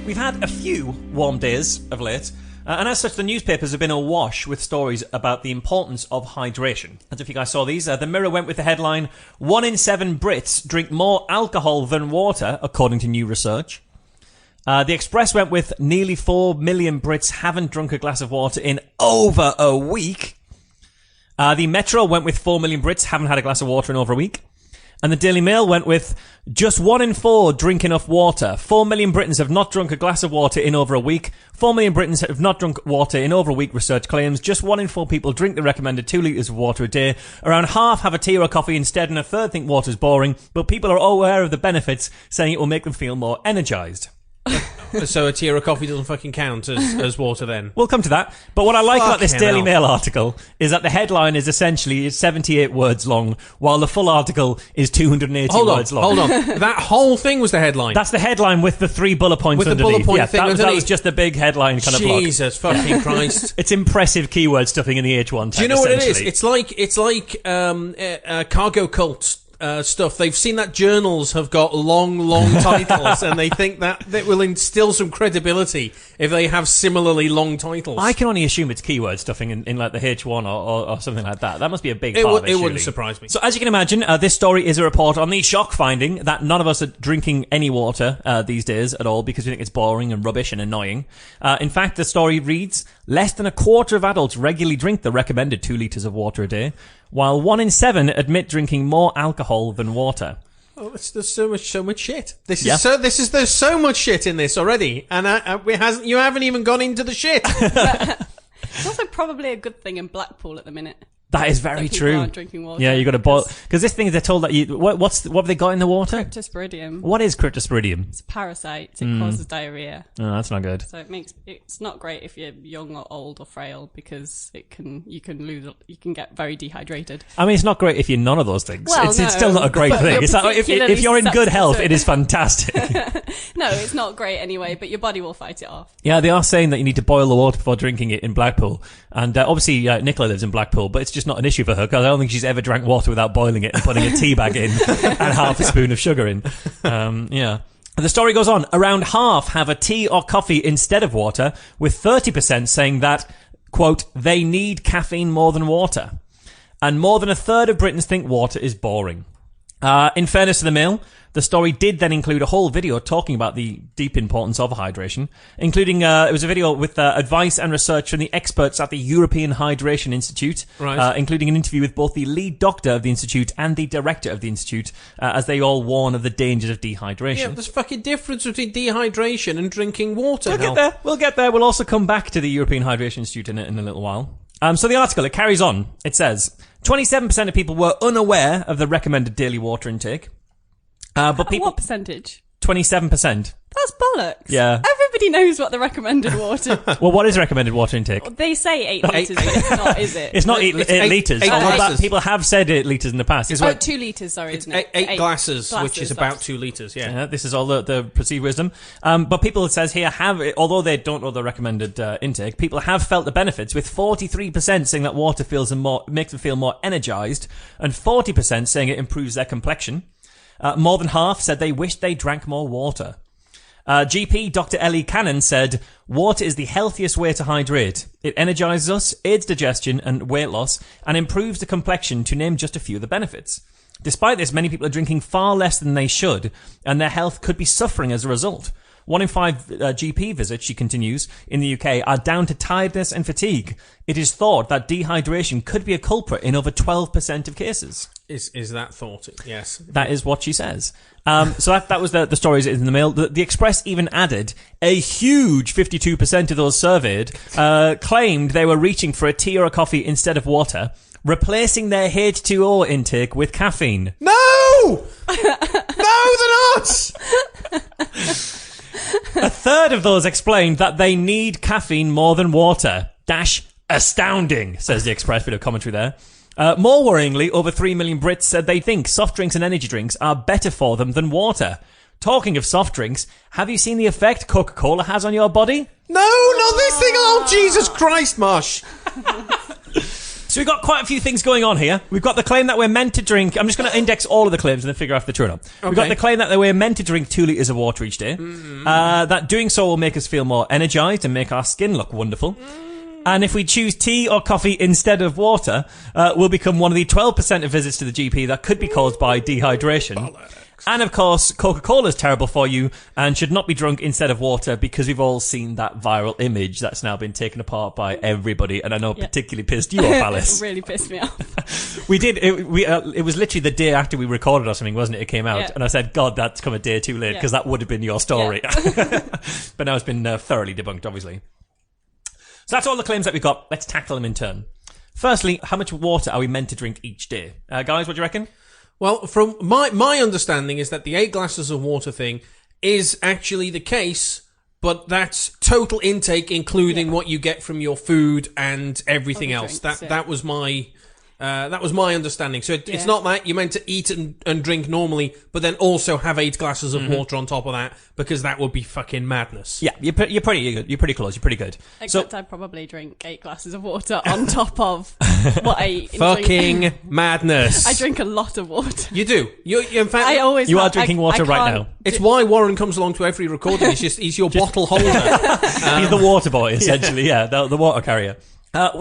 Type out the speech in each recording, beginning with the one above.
We've had a few warm days of late, and as such, the newspapers have been awash with stories about the importance of hydration. As if you guys saw these, the Mirror went with the headline, 1 in 7 Brits drink more alcohol than water, according to new research. The Express went with nearly 4 million Brits haven't drunk a glass of water in over a week. The Metro went with 4 million Brits haven't had a glass of water in over a week. And the Daily Mail went with just 1 in 4 drink enough water. 4 million Britons have not drunk a glass of water in over a week. 4 million Britons have not drunk water in over a week, research claims. Just 1 in 4 people drink the recommended 2 litres of water a day. Around half have a tea or a coffee instead, and a third think water's boring. But people are aware of the benefits, saying it will make them feel more energised. So a tea or a coffee doesn't fucking count as water then? We'll come to that. But what I like about this Daily Mail article is that the headline is essentially 78 words long, while the full article is 280 words long. Hold on. That whole thing was the headline? That's the headline with the 3 bullet points underneath. With the bullet point thing underneath. That was just the big headline kind of block. Jesus fucking Christ. It's impressive keyword stuffing in the H1 tag. Do you know what it is? It's like cargo cult stuff. They've seen that journals have got long titles, and they think that will instill some credibility if they have similarly long titles. I can only assume it's keyword stuffing in like the H1 or something like that. That must be a big part of it. It wouldn't surprise me. So as you can imagine, this story is a report on the shock finding that none of us are drinking any water these days at all because we think it's boring and rubbish and annoying. In fact, the story reads, less than a quarter of adults regularly drink the recommended 2 litres of water a day, while 1 in 7 admit drinking more alcohol than water. Oh, there's so much shit. There's so much shit in this already, and you haven't even gone into the shit. It's also probably a good thing in Blackpool at the minute. That is very true. Aren't drinking water. Yeah, you got to boil, because this thing they're told that what have they got in the water? Cryptosporidium. What is cryptosporidium? It's a parasite. It causes diarrhea. Oh, that's not good. So it's not great if you're young or old or frail, because you can get very dehydrated. I mean, it's not great if you're none of those things. Well, it's still not a great thing. It's like, if you're in good health, it is fantastic. No, it's not great anyway, but your body will fight it off. Yeah, they are saying that you need to boil the water before drinking it in Blackpool. And obviously, Nicola lives in Blackpool, but it's just not an issue for her, because I don't think she's ever drank water without boiling it and putting a tea bag in and half a spoon of sugar in. Yeah. The story goes on. Around half have a tea or coffee instead of water, with 30% saying that, quote, they need caffeine more than water. And more than a third of Britons think water is boring. In fairness to the Mail, the story did then include a whole video talking about the deep importance of hydration, including, it was a video with advice and research from the experts at the European Hydration Institute, right. Including an interview with both the lead doctor of the Institute and the director of the Institute, as they all warn of the dangers of dehydration. Yeah, there's a fucking difference between dehydration and drinking water. We'll get there. We'll also come back to the European Hydration Institute in a little while. So the article, it carries on. It says, 27% of people were unaware of the recommended daily water intake. But people, what percentage? 27%. That's bollocks. Yeah. Everybody knows what the recommended water. Well, what is recommended water intake? They say 8 litres, but it's not, is it? It's not 8 litres. Glasses. People have said 8 litres in the past. It's 2 litres, sorry, it's isn't it? 8 glasses, which is about 2 litres, yeah. This is all the perceived wisdom. But people, it says here, although they don't know the recommended intake, people have felt the benefits, with 43% saying that water makes them feel more energised, and 40% saying it improves their complexion. More than half said they wished they drank more water. GP Dr. Ellie Cannon said, water is the healthiest way to hydrate. It energises us, aids digestion and weight loss, and improves the complexion, to name just a few of the benefits. Despite this, many people are drinking far less than they should, and their health could be suffering as a result. 1 in 5 GP visits, she continues, in the UK are down to tiredness and fatigue. It is thought that dehydration could be a culprit in over 12% of cases. Is that thought? Yes. That is what she says. So that was the stories in the Mail. The Express even added a huge 52% of those surveyed claimed they were reaching for a tea or a coffee instead of water, replacing their H2O intake with caffeine. No! No, they're not! A third of those explained that they need caffeine more than water. Astounding, says the Express, bit of commentary there. More worryingly, over 3 million Brits said they think soft drinks and energy drinks are better for them than water. Talking of soft drinks, have you seen the effect Coca-Cola has on your body? No, not this thing! Oh, Jesus Christ, Mosh! So we've got quite a few things going on here. We've got the claim that we're meant to drink... I'm just going to index all of the claims and then figure out if they're true or not. We've got the claim that we're meant to drink 2 litres of water each day. That doing so will make us feel more energised and make our skin look wonderful. And if we choose tea or coffee instead of water, we'll become one of the 12% of visits to the GP that could be caused by dehydration. And of course, Coca-Cola is terrible for you and should not be drunk instead of water, because we've all seen that viral image that's now been taken apart by everybody. And I know particularly pissed you off, Alice. It really pissed me off. We did. It was literally the day after we recorded or something, wasn't it? It came out. Yeah. And I said, God, that's come a day too late, because that would have been your story. Yeah. But now it's been thoroughly debunked, obviously. So that's all the claims that we've got. Let's tackle them in turn. Firstly, how much water are we meant to drink each day? Guys, what do you reckon? Well, from my understanding is that the 8 glasses of water thing is actually the case, but that's total intake, including what you get from your food and everything else. Drinks, That was my understanding. So it's not that you're meant to eat and drink normally, but then also have 8 glasses of water on top of that, because that would be fucking madness. Yeah, you're pretty good. You're pretty close. You're pretty good. Except I'd probably drink 8 glasses of water on top of what I eat. Fucking madness. I drink a lot of water. You do. You in fact, I always you are drinking water right now. It's why Warren comes along to every recording. He's your bottle holder. He's the water boy, essentially. Yeah, the water carrier.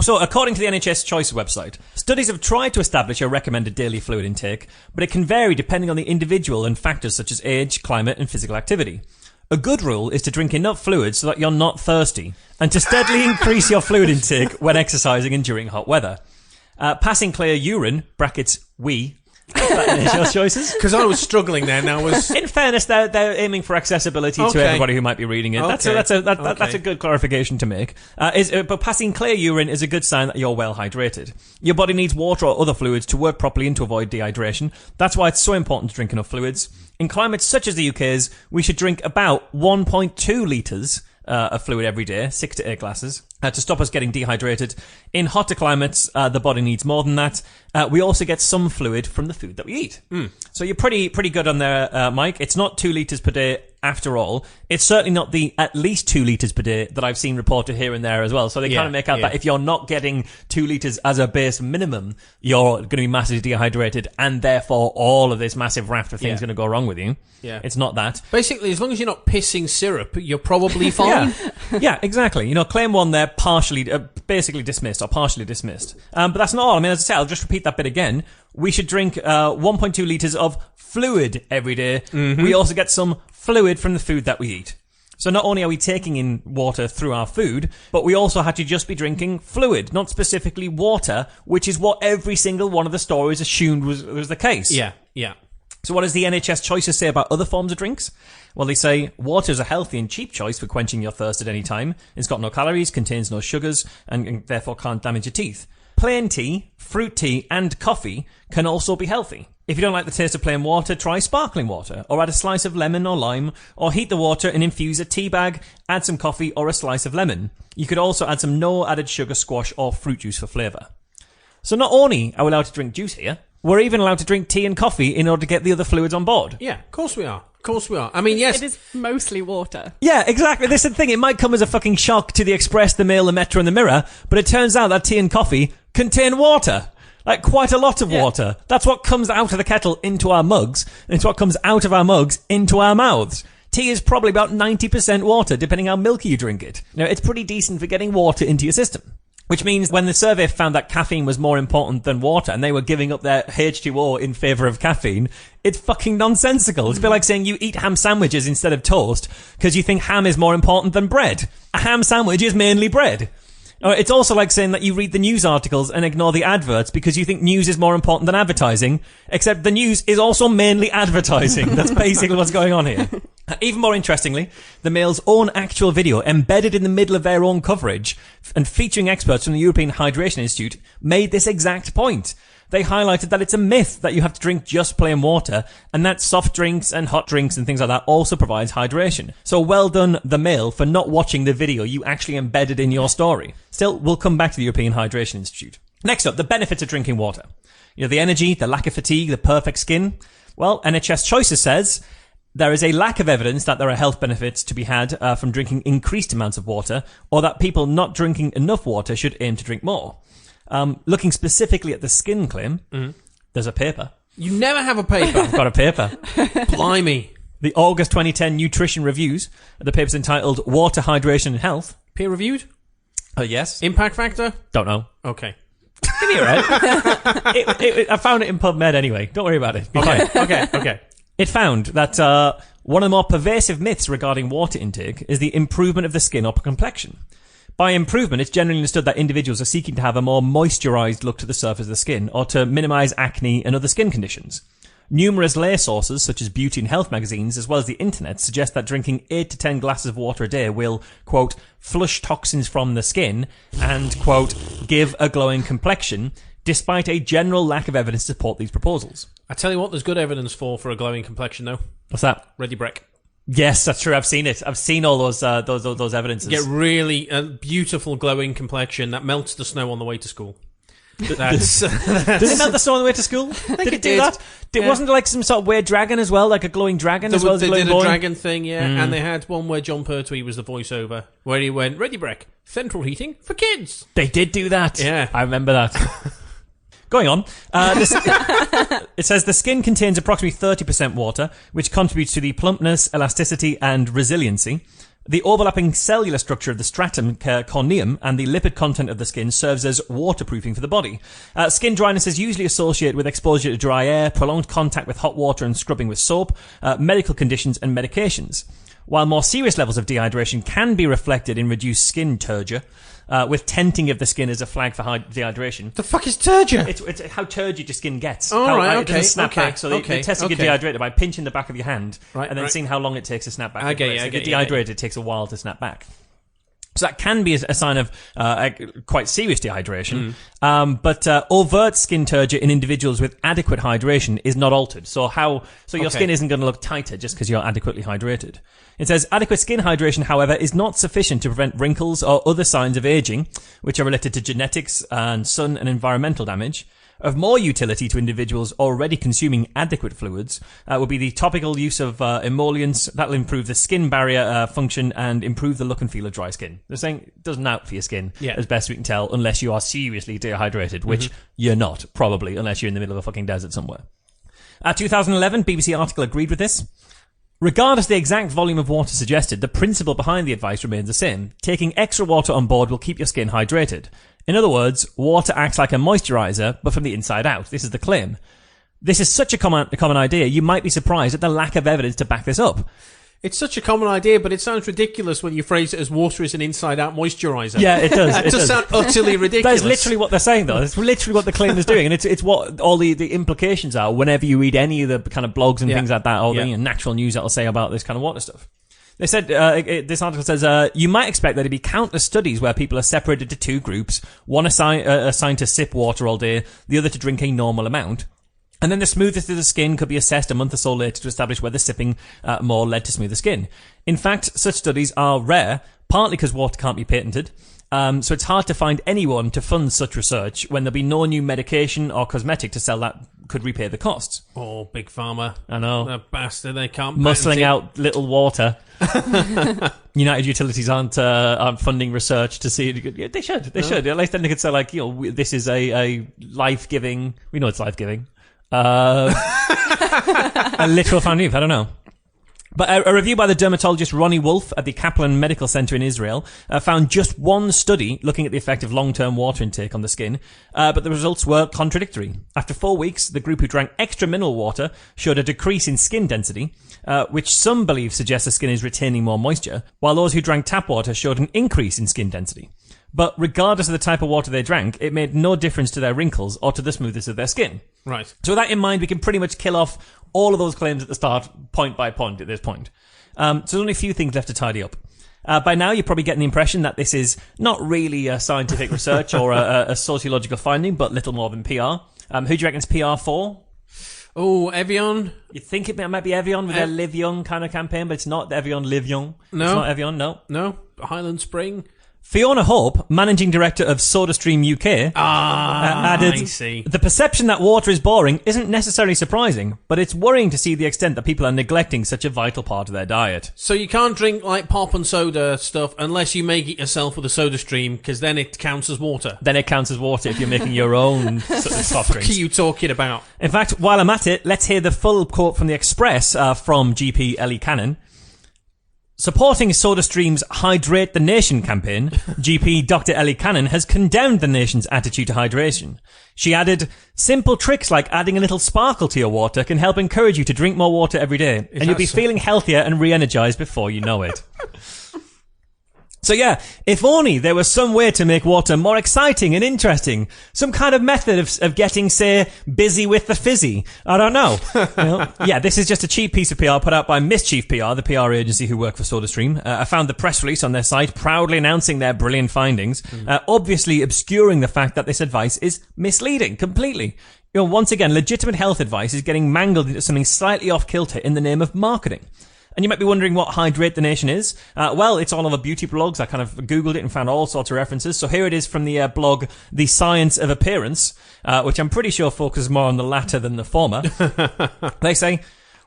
So, according to the NHS Choice website, studies have tried to establish a recommended daily fluid intake, but it can vary depending on the individual and factors such as age, climate, and physical activity. A good rule is to drink enough fluid so that you're not thirsty, and to steadily increase your fluid intake when exercising and during hot weather. Passing clear urine, brackets, wee. NHS choices? Because I was struggling there. Now in fairness, they're aiming for accessibility to everybody who might be reading it. That's a good clarification to make. But passing clear urine is a good sign that you're well hydrated. Your body needs water or other fluids to work properly and to avoid dehydration. That's why it's so important to drink enough fluids. In climates such as the UK's, we should drink about 1.2 litres of fluid every day, 6 to 8 glasses, to stop us getting dehydrated. In hotter climates, the body needs more than that. We also get some fluid from the food that we eat. So you're pretty good on there, Mike. It's not 2 litres per day after all. It's certainly not the at least 2 litres per day that I've seen reported here and there as well. So they kind of make out that if you're not getting 2 litres as a base minimum, you're going to be massively dehydrated, and therefore all of this massive raft of things is going to go wrong with you. Yeah. It's not that. Basically, as long as you're not pissing syrup, you're probably fine. Yeah, exactly. Claim 1 there, basically dismissed or partially dismissed. But that's not all. I mean, as I said, I'll just repeat that bit again. We should drink 1.2 litres of fluid every day. We also get some fluid from the food that we eat. So not only are we taking in water through our food, but we also had to just be drinking fluid, not specifically water, which is what every single one of the stories assumed was the case. Yeah. So what does the NHS Choices say about other forms of drinks? Well, they say water is a healthy and cheap choice for quenching your thirst at any time. It's got no calories, contains no sugars, and therefore can't damage your teeth. Plain tea, fruit tea, and coffee can also be healthy. If you don't like the taste of plain water, try sparkling water, or add a slice of lemon or lime, or heat the water and infuse a tea bag, add some coffee or a slice of lemon. You could also add some no added sugar squash or fruit juice for flavour. So not only are we allowed to drink juice here, we're even allowed to drink tea and coffee in order to get the other fluids on board. Yeah, of course we are. I mean, yes. It is mostly water. Yeah, exactly. This is the thing. It might come as a fucking shock to the Express, the Mail, the Metro and the Mirror, but it turns out that tea and coffee contain water. Like, quite a lot of water. That's what comes out of the kettle into our mugs, and it's what comes out of our mugs into our mouths. Tea is probably about 90% water, depending how milky you drink it. Now, it's pretty decent for getting water into your system. Which means when the survey found that caffeine was more important than water and they were giving up their H2O in favour of caffeine, it's fucking nonsensical. It's a bit like saying you eat ham sandwiches instead of toast because you think ham is more important than bread. A ham sandwich is mainly bread. It's also like saying that you read the news articles and ignore the adverts because you think news is more important than advertising, except the news is also mainly advertising. That's basically what's going on here. Even more interestingly, the Mail's own actual video, embedded in the middle of their own coverage and featuring experts from the European Hydration Institute, made this exact point. They highlighted that it's a myth that you have to drink just plain water, and that soft drinks and hot drinks and things like that also provides hydration. So well done, the Mail, for not watching the video you actually embedded in your story. Still, we'll come back to the European Hydration Institute. Next up, the benefits of drinking water. The energy, the lack of fatigue, the perfect skin. Well, NHS Choices says there is a lack of evidence that there are health benefits to be had from drinking increased amounts of water, or that people not drinking enough water should aim to drink more. Looking specifically at the skin claim, there's a paper. You never have a paper. I've got a paper. Blimey. The August 2010 Nutrition Reviews. The paper's entitled Water, Hydration and Health. Peer reviewed? Yes. Impact factor? Don't know. Okay. Give me a right. I found it in PubMed anyway. Don't worry about it. Okay. It found that one of the more pervasive myths regarding water intake is the improvement of the skin or complexion. By improvement, it's generally understood that individuals are seeking to have a more moisturized look to the surface of the skin or to minimize acne and other skin conditions. Numerous lay sources, such as beauty and health magazines, as well as the internet, suggest that drinking 8 to 10 glasses of water a day will, quote, flush toxins from the skin and, quote, give a glowing complexion, despite a general lack of evidence to support these proposals. I tell you what, there's good evidence for a glowing complexion, though. What's that? Ready Breck. Yes, that's true. I've seen it. I've seen all those evidences. Get really a beautiful glowing complexion that melts the snow on the way to school. Does it melt the snow on the way to school? Did it do that? Wasn't there like some sort of weird dragon as well, like a glowing dragon as well as a glowing boy? They did a dragon thing, yeah. And they had one where John Pertwee was the voiceover, where he went, Ready Breck, central heating for kids. They did do that. Yeah. I remember that. Going on, it says the skin contains approximately 30% water, which contributes to the plumpness, elasticity, and resiliency. The overlapping cellular structure of the stratum corneum and the lipid content of the skin serves as waterproofing for the body. Skin dryness is usually associated with exposure to dry air, prolonged contact with hot water and scrubbing with soap, medical conditions and medications. While more serious levels of dehydration can be reflected in reduced skin turgor, with tenting of the skin as a flag for dehydration. The fuck is turgor? It's how turgid your skin gets. Right, it doesn't snap back. So they test if you're dehydrated by pinching the back of your hand and then seeing how long it takes to snap back. If you're dehydrated, it takes a while to snap back. So that can be a sign of quite serious dehydration. But overt skin turgor in individuals with adequate hydration is not altered. So your skin isn't going to look tighter just because you're adequately hydrated. It says adequate skin hydration, however, is not sufficient to prevent wrinkles or other signs of aging, which are related to genetics and sun and environmental damage. Of more utility to individuals already consuming adequate fluids would be the topical use of emollients. That'll improve the skin barrier function and improve the look and feel of dry skin. They're saying it doesn't out for your skin, as best we can tell, unless you are seriously dehydrated, which you're not, probably, unless you're in the middle of a fucking desert somewhere. 2011 BBC article agreed with this. Regardless of the exact volume of water suggested, the principle behind the advice remains the same. Taking extra water on board will keep your skin hydrated. In other words, water acts like a moisturizer, but from the inside out. This is the claim. This is such a common idea, you might be surprised at the lack of evidence to back this up. It's such a common idea, but it sounds ridiculous when you phrase it as water is an inside-out moisturizer. Yeah, it does. It does sound utterly ridiculous. That's literally what they're saying, though. It's literally what the claim is doing, and it's what all the implications are whenever you read any of the kind of blogs and things like that, or the natural news that'll say about this kind of water stuff. They said, this article says, you might expect there to be countless studies where people are separated to two groups, one assigned to sip water all day, the other to drink a normal amount. And then the smoothness of the skin could be assessed a month or so later to establish whether sipping more led to smoother skin. In fact, such studies are rare, partly because water can't be patented. So it's hard to find anyone to fund such research when there'll be no new medication or cosmetic to sell that could repay the costs. Oh, Big Pharma. I know. The bastard, they can't muscling out little water. United Utilities aren't funding research to see. They should. At least then they could say, like, this is a life-giving. We know it's life-giving. A literal found youth. I don't know. But a review by the dermatologist Ronnie Wolf at the Kaplan Medical Center in Israel found just one study looking at the effect of long-term water intake on the skin, but the results were contradictory. After 4 weeks, the group who drank extra mineral water showed a decrease in skin density, which some believe suggests the skin is retaining more moisture, while those who drank tap water showed an increase in skin density. But regardless of the type of water they drank, it made no difference to their wrinkles or to the smoothness of their skin. Right. So with that in mind, we can pretty much kill off all of those claims at the start, point by point at this point. So there's only a few things left to tidy up. By now, you're probably getting the impression that this is not really a scientific research or a sociological finding, but little more than PR. Who do you reckon it's PR for? Oh, Evian. You think it might be Evian with their Live Young kind of campaign, but it's not Evian Live Young. No. It's not Evian, no. No. Highland Spring. Fiona Hope, managing director of SodaStream UK, added, I see. The perception that water is boring isn't necessarily surprising, but it's worrying to see the extent that people are neglecting such a vital part of their diet. So you can't drink like pop and soda stuff unless you make it yourself with a soda stream, because then it counts as water. Then it counts as water if you're making your own sort of soft drinks. What are you talking about? In fact, while I'm at it, let's hear the full quote from the Express from GP Ellie Cannon. Supporting SodaStream's Hydrate The Nation campaign, GP Dr. Ellie Cannon has condemned the nation's attitude to hydration. She added, simple tricks like adding a little sparkle to your water can help encourage you to drink more water every day, and you'll be feeling healthier and re-energized before you know it. So yeah, if only there was some way to make water more exciting and interesting. Some kind of method of getting, say, busy with the fizzy. I don't know. Yeah, this is just a cheap piece of PR put out by Mischief PR, the PR agency who work for SodaStream. I found the press release on their site proudly announcing their brilliant findings, obviously obscuring the fact that this advice is misleading completely. Once again, legitimate health advice is getting mangled into something slightly off kilter in the name of marketing. And you might be wondering what Hydrate the Nation is. Well, it's all over beauty blogs. I kind of Googled it and found all sorts of references. So here it is from the blog The Science of Appearance, which I'm pretty sure focuses more on the latter than the former. They say,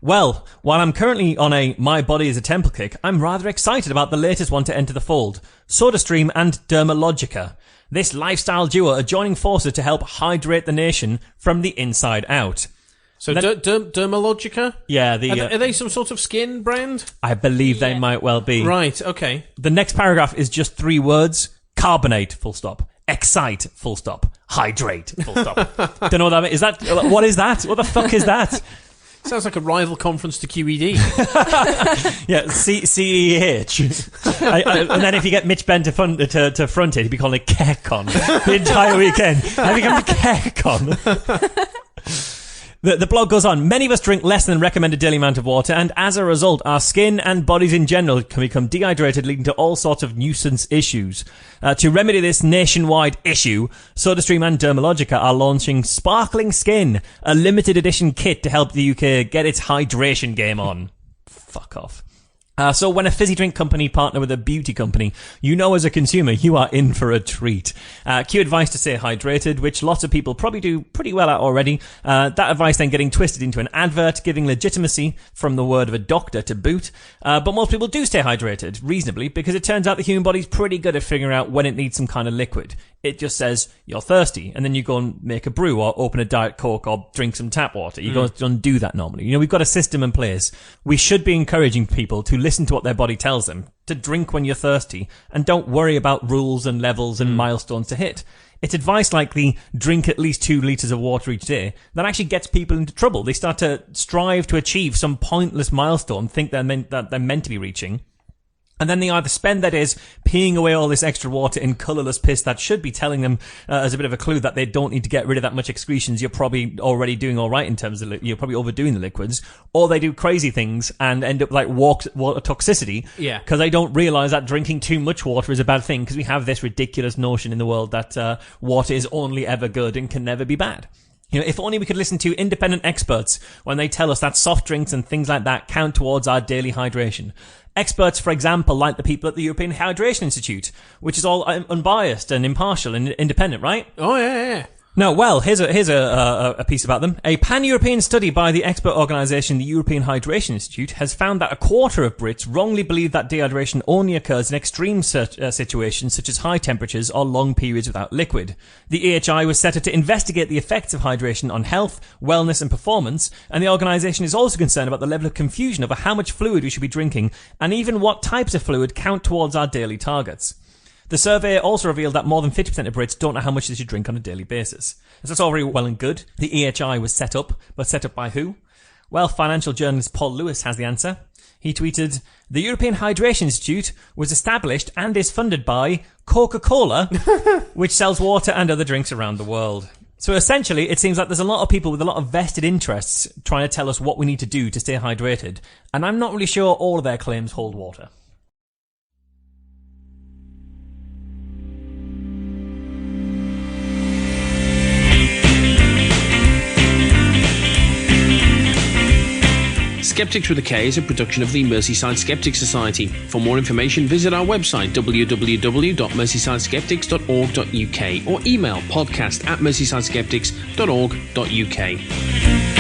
well, while I'm currently on a My Body is a Temple kick, I'm rather excited about the latest one to enter the fold, SodaStream and Dermalogica. This lifestyle duo are joining forces to help hydrate the nation from the inside out. So Dermalogica? Yeah. Are they some sort of skin brand? I believe they might well be. Right, okay. The next paragraph is just 3 words. Carbonate, full stop. Excite, full stop. Hydrate, full stop. Don't know what that means. What is that? What the fuck is that? Sounds like a rival conference to QED. Yeah, CEH. And then if you get Mitch Benn to front it, he'd be calling it KECON the entire weekend. Have you come to KECON? The blog goes on. Many of us drink less than the recommended daily amount of water, and as a result, our skin and bodies in general can become dehydrated, leading to all sorts of nuisance issues. To remedy this nationwide issue, SodaStream and Dermalogica are launching Sparkling Skin, a limited edition kit to help the UK get its hydration game on. Fuck off. So when a fizzy drink company partner with a beauty company, you know as a consumer you are in for a treat. Cue advice to stay hydrated, which lots of people probably do pretty well at already. That advice then getting twisted into an advert, giving legitimacy from the word of a doctor to boot. But most people do stay hydrated, reasonably, because it turns out the human body's pretty good at figuring out when it needs some kind of liquid. It just says, you're thirsty, and then you go and make a brew or open a Diet Coke or drink some tap water. You go and do that normally. We've got a system in place. We should be encouraging people to listen to what their body tells them, to drink when you're thirsty, and don't worry about rules and levels and milestones to hit. It's advice like the drink at least 2 litres of water each day that actually gets people into trouble. They start to strive to achieve some pointless milestone, think they're meant to be reaching. And then they either spend their days peeing away all this extra water in colourless piss that should be telling them as a bit of a clue that they don't need to get rid of that much excretions. You're probably already doing all right in terms of you're probably overdoing the liquids, or they do crazy things and end up like water toxicity. Yeah, because they don't realise that drinking too much water is a bad thing. Because we have this ridiculous notion in the world that water is only ever good and can never be bad. If only we could listen to independent experts when they tell us that soft drinks and things like that count towards our daily hydration. Experts, for example, like the people at the European Hydration Institute, which is all unbiased and impartial and independent, right? Oh, yeah. No, well, here's a piece about them. A pan-European study by the expert organisation the European Hydration Institute has found that 1/4 of Brits wrongly believe that dehydration only occurs in extreme situations such as high temperatures or long periods without liquid. The EHI was set up to investigate the effects of hydration on health, wellness and performance, and the organisation is also concerned about the level of confusion over how much fluid we should be drinking and even what types of fluid count towards our daily targets. The survey also revealed that more than 50% of Brits don't know how much they should drink on a daily basis. So that's all very well and good. The EHI was set up, but set up by who? Well, financial journalist Paul Lewis has the answer. He tweeted, "The European Hydration Institute was established and is funded by Coca-Cola, which sells water and other drinks around the world." So essentially, it seems like there's a lot of people with a lot of vested interests trying to tell us what we need to do to stay hydrated, and I'm not really sure all of their claims hold water. Skeptics with a K is a production of the Merseyside Skeptics Society. For more information, visit our website www.merseysideskeptics.org.uk or email podcast@merseysideskeptics.org.uk.